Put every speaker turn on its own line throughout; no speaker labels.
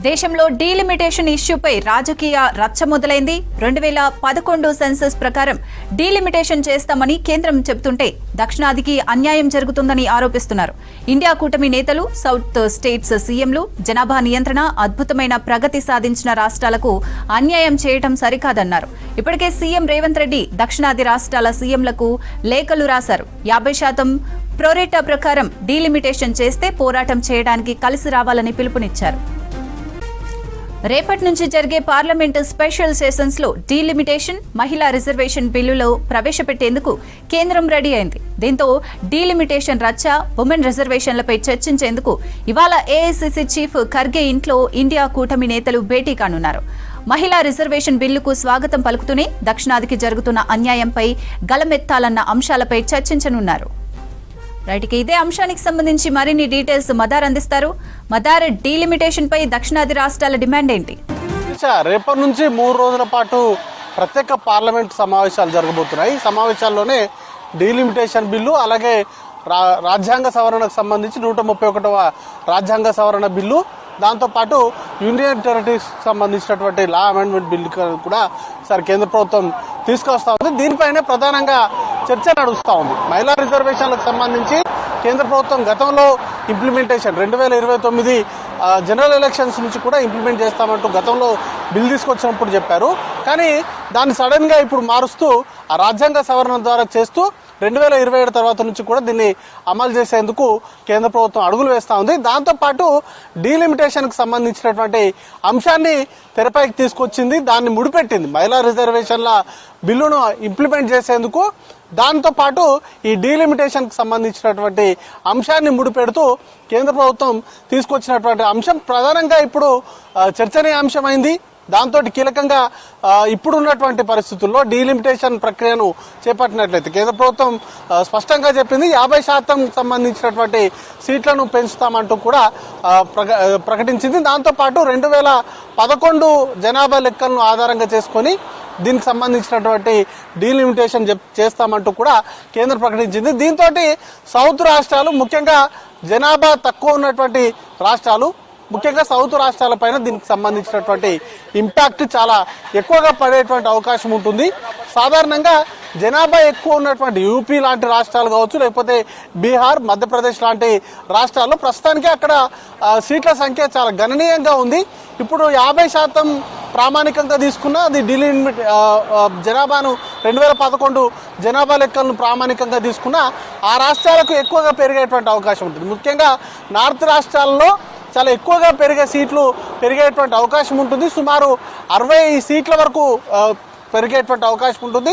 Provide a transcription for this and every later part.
దేశంలో డీలిమిటేషన్ ఇష్యూపై రాజకీయ రచ్చ మొదలైంది. 2011 సెన్సస్ ప్రకారం డీలిమిటేషన్ చేస్తామని కేంద్రం చెబుతుంటే దక్షిణాదికి అన్యాయం జరుగుతుందని ఆరోపిస్తున్నారు. ఇండియా కూటమి నేతలు సౌత్ స్టేట్స్ సీఎంలు జనాభా నియంత్రణ, అద్భుతమైన ప్రగతి సాధించిన రాష్ట్రాలకు అన్యాయం చేయటం సరికాదన్నారు. ఇప్పటికే సీఎం రేవంత్ రెడ్డి దక్షిణాది రాష్ట్రాల సీఎంలకు లేఖలు రాశారు. 50% ప్రోరేటా ప్రకారం డీలిమిటేషన్ చేస్తే పోరాటం చేయడానికి కలిసి రావాలని పిలుపునిచ్చారు. రేపటి నుంచి జరిగే పార్లమెంటు స్పెషల్ సెషన్స్ లో డీలిమిటేషన్, మహిళా రిజర్వేషన్ బిల్లులో ప్రవేశపెట్టేందుకు కేంద్రం రెడీ అయింది. దీంతో డీలిమిటేషన్ రచ్చ, ఉమెన్ రిజర్వేషన్లపై చర్చించేందుకు ఇవాళ ఏఐసీసీ చీఫ్ ఖర్గే ఇంట్లో ఇండియా కూటమి నేతలు భేటీ కానున్నారు. మహిళా రిజర్వేషన్ బిల్లుకు స్వాగతం పలుకుతూనే దక్షిణాదికి జరుగుతున్న అన్యాయంపై గలమెత్తాలన్న అంశాలపై చర్చించనున్నారు. రైట్కి ఇదే అంశానికి సంబంధించి మరిన్ని డీటెయిల్స్ మదార్ అందిస్తారు. మదార్, డీలిమిటేషన్ పై దక్షిణాది రాష్ట్రాల డిమాండ్ ఏంటి?
రేపటి నుంచి 3 రోజుల పాటు ప్రత్యేక పార్లమెంట్ సమావేశాలు జరగబోతున్నాయి. ఈ సమావేశాల్లోనే డీలిమిటేషన్ బిల్లు, అలాగే రాజ్యాంగ సవరణకు సంబంధించి 131వ రాజ్యాంగ సవరణ బిల్లు, దాంతోపాటు యూనియన్ టెరిటరీస్ సంబంధించినటువంటి లా అమెండ్మెంట్ బిల్లు కూడా కేంద్ర ప్రభుత్వం తీసుకొస్తా ఉంది. దీనిపైనే ప్రధానంగా చర్చ నడుస్తూ ఉంది. మహిళా రిజర్వేషన్లకు సంబంధించి కేంద్ర ప్రభుత్వం గతంలో ఇంప్లిమెంటేషన్ 2029 జనరల్ ఎలక్షన్స్ నుంచి కూడా ఇంప్లిమెంట్ చేస్తామంటూ గతంలో బిల్ తీసుకొచ్చినప్పుడు చెప్పారు. కానీ దాన్ని సడన్గా ఇప్పుడు మారుస్తూ ఆ రాజ్యాంగ సవరణ ద్వారా చేస్తూ 2027 తర్వాత నుంచి కూడా దీన్ని అమలు చేసేందుకు కేంద్ర ప్రభుత్వం అడుగులు వేస్తూ ఉంది. దాంతోపాటు డీలిమిటేషన్కి సంబంధించినటువంటి అంశాన్ని తెరపైకి తీసుకొచ్చింది, దాన్ని ముడిపెట్టింది. మహిళా రిజర్వేషన్ల బిల్లును ఇంప్లిమెంట్ చేసేందుకు దాంతోపాటు ఈ డీలిమిటేషన్కి సంబంధించినటువంటి అంశాన్ని ముడిపెడుతూ కేంద్ర ప్రభుత్వం తీసుకొచ్చినటువంటి అంశం ప్రధానంగా ఇప్పుడు చర్చనీయాంశమైంది. దాంతో కీలకంగా ఇప్పుడున్నటువంటి పరిస్థితుల్లో డీలిమిటేషన్ ప్రక్రియను చేపట్టినట్లయితే కేంద్ర ప్రభుత్వం స్పష్టంగా చెప్పింది, 50% సంబంధించినటువంటి సీట్లను పెంచుతామంటూ కూడా ప్రకటించింది. దాంతోపాటు 2011 జనాభా లెక్కలను ఆధారంగా చేసుకొని దీనికి సంబంధించినటువంటి డీలిమిటేషన్ చేస్తామంటూ కూడా కేంద్రం ప్రకటించింది. దీంతో సౌత్ రాష్ట్రాలు, ముఖ్యంగా జనాభా తక్కువ ఉన్నటువంటి రాష్ట్రాలు, ముఖ్యంగా సౌత్ రాష్ట్రాలపైన దీనికి సంబంధించినటువంటి ఇంపాక్ట్ చాలా ఎక్కువగా పడేటువంటి అవకాశం ఉంటుంది. సాధారణంగా జనాభా ఎక్కువ ఉన్నటువంటి యూపీ లాంటి రాష్ట్రాలు కావచ్చు, లేకపోతే బీహార్, మధ్యప్రదేశ్ లాంటి రాష్ట్రాల్లో ప్రస్తుతానికి అక్కడ సీట్ల సంఖ్య చాలా గణనీయంగా ఉంది. ఇప్పుడు 50% ప్రామాణికంగా తీసుకున్న అది డీలిమిట్ జనాభాను 2011 జనాభా లెక్కలను ప్రామాణికంగా తీసుకున్న ఆ రాష్ట్రాలకు ఎక్కువగా పెరిగేటువంటి అవకాశం ఉంటుంది. ముఖ్యంగా నార్త్ రాష్ట్రాల్లో చాలా ఎక్కువగా పెరిగేటువంటి అవకాశం ఉంటుంది. సుమారు 60 సీట్ల వరకు పెరిగేటువంటి అవకాశం ఉంటుంది.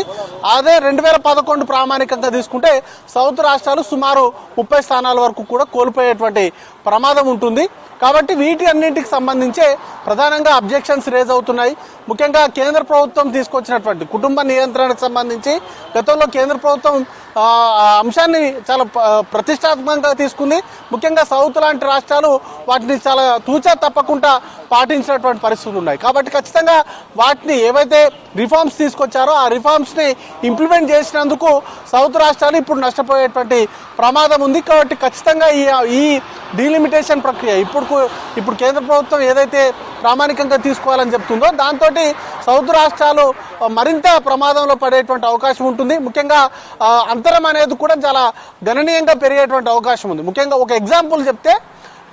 అదే 2011 ప్రామాణికంగా తీసుకుంటే సౌత్ రాష్ట్రాలు సుమారు 30 స్థానాల వరకు కూడా కోల్పోయేటువంటి ప్రమాదం ఉంటుంది. కాబట్టి వీటి అన్నింటికి సంబంధించే ప్రధానంగా అబ్జెక్షన్స్ రేజ్ అవుతున్నాయి. ముఖ్యంగా కేంద్ర ప్రభుత్వం తీసుకొచ్చినటువంటి కుటుంబ నియంత్రణకు సంబంధించి గతంలో కేంద్ర ప్రభుత్వం అంశాన్ని చాలా ప్రతిష్టాత్మకంగా తీసుకుంది. ముఖ్యంగా సౌత్ లాంటి రాష్ట్రాలు వాటిని చాలా తూచా తప్పకుండా పాటించినటువంటి పరిస్థితులు ఉన్నాయి. కాబట్టి ఖచ్చితంగా వాటిని ఏవైతే రిఫార్మ్స్ తీసుకొచ్చారో ఆ రిఫార్మ్స్ని ఇంప్లిమెంట్ చేసినందుకు సౌత్ రాష్ట్రాలు ఇప్పుడు నష్టపోయేటువంటి ప్రమాదం ఉంది. కాబట్టి ఖచ్చితంగా ఈ డీలిమిటేషన్ ప్రక్రియ ఇప్పుడు కేంద్ర ప్రభుత్వం ఏదైతే ప్రామాణికంగా తీసుకోవాలని చెప్తుందో దాంతో సౌత్ రాష్ట్రాలు మరింత ప్రమాదంలో పడేటువంటి అవకాశం ఉంటుంది. ముఖ్యంగా అంతరం అనేది కూడా చాలా గణనీయంగా పెరిగేటువంటి అవకాశం ఉంది. ముఖ్యంగా ఒక ఎగ్జాంపుల్ చెప్తే,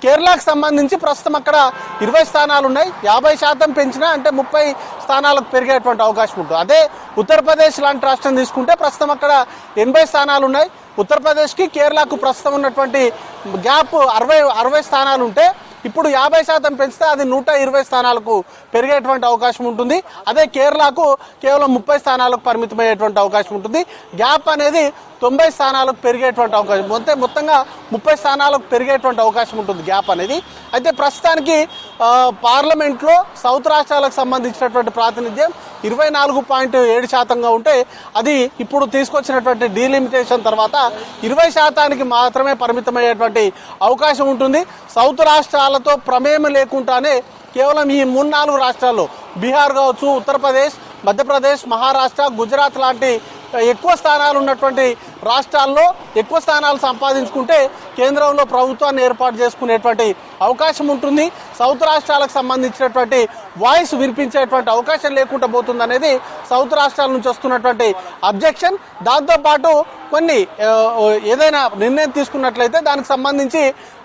కేరళకు సంబంధించి ప్రస్తుతం అక్కడ 20 స్థానాలు ఉన్నాయి. 50% పెంచినా అంటే 30 స్థానాలకు పెరిగేటువంటి అవకాశం ఉంటుంది. అదే ఉత్తరప్రదేశ్ లాంటి రాష్ట్రం తీసుకుంటే ప్రస్తుతం అక్కడ 80 స్థానాలు ఉన్నాయి. ఉత్తరప్రదేశ్కి కేరళకు ప్రస్తుతం ఉన్నటువంటి గ్యాప్ 60 స్థానాలు ఉంటే ఇప్పుడు 50% పెంచితే అది 120 స్థానాలకు పెరిగేటువంటి అవకాశం ఉంటుంది. అదే కేరళకు కేవలం 30 స్థానాలకు పరిమితమయ్యేటువంటి అవకాశం ఉంటుంది. గ్యాప్ అనేది 90 స్థానాలకు పెరిగేటువంటి అవకాశం, మొత్తంగా 30 స్థానాలకు పెరిగేటువంటి అవకాశం ఉంటుంది గ్యాప్ అనేది. అయితే ప్రస్తుతానికి పార్లమెంట్లో సౌత్ రాష్ట్రాలకు సంబంధించినటువంటి ప్రాతినిధ్యం 24.7%గా ఉంటే అది ఇప్పుడు తీసుకొచ్చినటువంటి డీలిమిటేషన్ తర్వాత 20%కి మాత్రమే పరిమితమయ్యేటువంటి అవకాశం ఉంటుంది. సౌత్ రాష్ట్రాలతో ప్రమేయం లేకుండానే కేవలం ఈ 3-4 రాష్ట్రాల్లో బీహార్ కావచ్చు, ఉత్తరప్రదేశ్, మధ్యప్రదేశ్, మహారాష్ట్ర, గుజరాత్ లాంటి ఎక్కువ స్థానాలు ఉన్నటువంటి రాష్ట్రాల్లో ఎక్కువ స్థానాలు సంపాదించుకుంటే కేంద్రంలో ప్రభుత్వాన్ని ఏర్పాటు చేసుకునేటువంటి అవకాశం ఉంటుంది. సౌత్ రాష్ట్రాలకు సంబంధించినటువంటి వాయిస్ వినిపించేటువంటి అవకాశం లేకుండా పోతుంది అనేది సౌత్ రాష్ట్రాల నుంచి వస్తున్నటువంటి అబ్జెక్షన్. దాంతోపాటు కొన్ని ఏదైనా నిర్ణయం తీసుకున్నట్లయితే దానికి సంబంధించి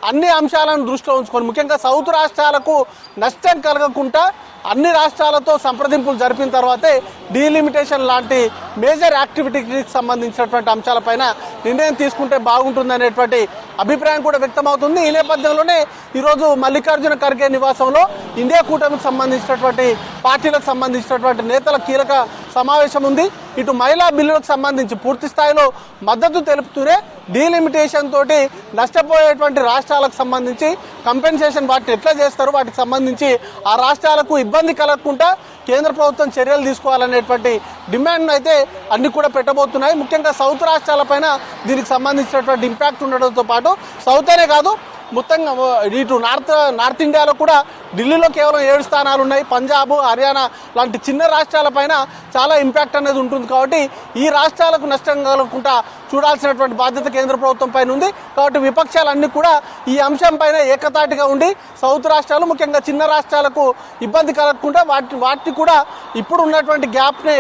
అన్ని అంశాలను దృష్టిలో ఉంచుకొని ముఖ్యంగా సౌత్ రాష్ట్రాలకు నష్టం కలగకుండా అన్ని రాష్ట్రాలతో సంప్రదింపులు జరిపిన తర్వాతే డీలిమిటేషన్ లాంటి మేజర్ యాక్టివిటీకి సంబంధించినటువంటి అంశాలపైన నిర్ణయం తీసుకుంటే బాగుంటుందనేటువంటి అభిప్రాయం కూడా వ్యక్తమవుతుంది. ఈ నేపథ్యంలోనే ఈరోజు మల్లికార్జున ఖర్గే నివాసంలో ఇండియా కూటమికి సంబంధించినటువంటి పార్టీలకు సంబంధించినటువంటి నేతల కీలక సమావేశం ఉంది. ఇటు మహిళా బిల్లులకు సంబంధించి పూర్తి స్థాయిలో మద్దతు తెలుపుతూనే డీలిమిటేషన్ తోటి నష్టపోయేటువంటి రాష్ట్రాలకు సంబంధించి కంపెన్సేషన్ వాటిని ఎట్లా చేస్తారు, వాటికి సంబంధించి ఆ రాష్ట్రాలకు ఇబ్బంది కలగకుండా కేంద్ర ప్రభుత్వం చర్యలు తీసుకోవాలనేటువంటి డిమాండ్ అయితే అన్ని కూడా పెట్టబోతున్నాయి. ముఖ్యంగా సౌత్ రాష్ట్రాలపైన దీనికి సంబంధించినటువంటి ఇంపాక్ట్ ఉండడంతో పాటు సౌత్ అనే కాదు మొత్తంగా ఇటు నార్త్ ఇండియాలో కూడా ఢిల్లీలో కేవలం 7 స్థానాలు ఉన్నాయి. పంజాబ్, హర్యానా లాంటి చిన్న రాష్ట్రాలపైన చాలా ఇంపాక్ట్ అనేది ఉంటుంది. కాబట్టి ఈ రాష్ట్రాలకు నష్టం కలగకుండా చూడాల్సినటువంటి బాధ్యత కేంద్ర ప్రభుత్వం పైన ఉంది. కాబట్టి విపక్షాలన్నీ కూడా ఈ అంశం పైన ఏకతాటిగా ఉండి సౌత్ రాష్ట్రాలు ముఖ్యంగా చిన్న రాష్ట్రాలకు ఇబ్బంది కలగకుండా వాటిని కూడా ఇప్పుడు ఉన్నటువంటి గ్యాప్ని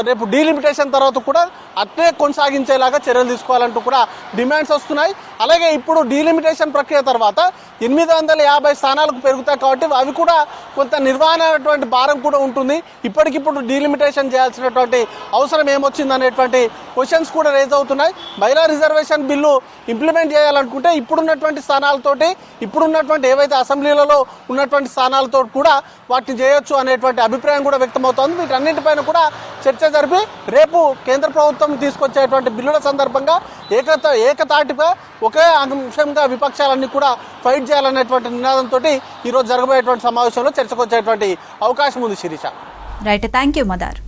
రేపు డీలిమిటేషన్ తర్వాత కూడా అట్లే కొనసాగించేలాగా చర్యలు తీసుకోవాలంటూ కూడా డిమాండ్స్ వస్తున్నాయి. అలాగే ఇప్పుడు డీలిమిటేషన్ ప్రక్రియ తర్వాత 850 స్థానాలకు పెరుగుతాయి. కాబట్టి అవి కూడా కొంత నిర్వహణ భారం కూడా ఉంటుంది. ఇప్పటికిప్పుడు డీలిమిటేషన్ చేయాల్సినటువంటి అవసరం ఏమొచ్చింది అనేటువంటి క్వశ్చన్స్ కూడా రేజ్ అవుతున్నాయి. మహిళా రిజర్వేషన్ బిల్లు ఇంప్లిమెంట్ చేయాలనుకుంటే ఇప్పుడున్నటువంటి స్థానాలతోటి ఇప్పుడున్నటువంటి ఏవైతే అసెంబ్లీలలో ఉన్నటువంటి స్థానాలతో కూడా వాటిని చేయొచ్చు అనేటువంటి అభిప్రాయం కూడా వ్యక్తమవుతోంది. వీటన్నింటిపైన కూడా చర్చ జరిపి రేపు కేంద్ర ప్రభుత్వం తీసుకొచ్చేటువంటి బిల్లుల సందర్భంగా ఏకతాటిగా ఒకే అంశంగా విపక్షాలన్నీ కూడా ఫైట్ చేయాలనేటువంటి నినాదంతో ఈరోజు జరగబోయేటువంటి సమావేశంలో చర్చకు వచ్చేటువంటి అవకాశం ఉంది. Shirisha.
Right, thank you Madar.